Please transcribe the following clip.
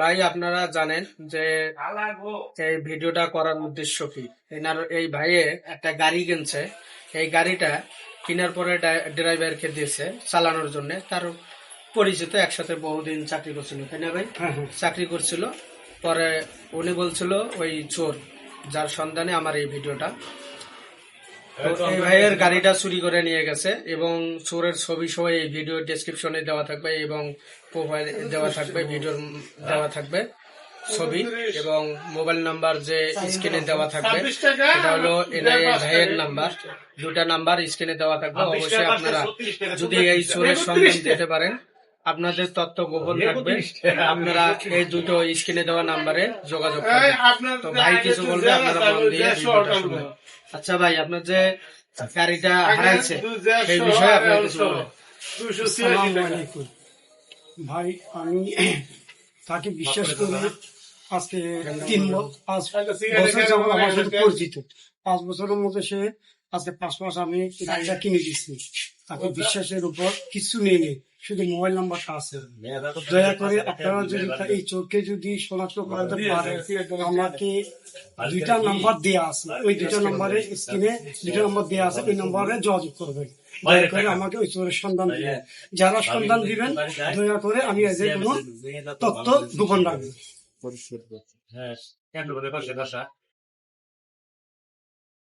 ভাই আপনারা জানেন যে এই ভিডিওটা করার উদ্দেশ্য কি। এই ভাইয়ে একটা গাড়ি কিনছে, এই গাড়িটা কেনার পরে ড্রাইভারকে দিয়েছে চালানোর জন্য। তার পরিচিত একসাথে বহুদিন চাকরি করছিল, তাই না ভাই? চাকরি করছিল। পরে উনি বলছিল ওই চোর, যার সন্ধানে আমার এই ভিডিওটা। তো এই ভাইয়ের গাড়িটা চুরি করে নিয়ে গেছে এবং চোরের ছবি সহ এই ভিডিও ডেসক্রিপশনে দেওয়া থাকবে এবং প্রোফাইল দেওয়া থাকবে, ভিডিও দেওয়া থাকবে ছবি এবং মোবাইল নাম্বার যে স্ক্রিনে দেওয়া থাকবে, এটা হলো এনআই ভাইয়ের নাম্বার। দুটা নাম্বার স্ক্রিনে দেওয়া থাকবে। অবশ্যই আপনারা যদি এই চোরের সন্ধান দিতে পারেন, আপনাদের তথ্য গোপন থাকবে। আপনারা এই দুটো স্ক্রিনে দেওয়া নাম্বারে যোগাযোগ করবেন। তো ভাই কিছু বলবে, আপনারা মন দিয়ে ভিডিওটা শুনবেন। আচ্ছা ভাই, আপনার যে গাড়িটা হারাইছে সেই বিষয়ে আপনার কিছু বলবেন। আসসালামু আলাইকুম। ভাই, আমি তাকে বিশ্বাস করি আজকে 5 বছর যাবত আমার সাথে পরিচিত। 5 বছরের মধ্যে সে আজকে 5 মাস আমি গাড়িটা কিনে দিচ্ছি। তাকে বিশ্বাসের উপর কিছু নেই, শুধু মোবাইল নাম্বারটা আছে। দয়া করে আপনারা যদি এই চোরকে যদি শনাক্ত করাতে পারে, আমাকে 2টা নাম্বার দেওয়া আছে, ওই 2টা নাম্বারে স্ক্রিনে 2টা নাম্বার দেওয়া আছে, ওই নাম্বারে যোগাযোগ করবেন। দয়া করে আমাকে ওই চোরের সন্ধান দিবেন। যারা সন্ধান দিবেন, দয়া করে আমি এদের কোনো তথ্য গোপন রাখবো।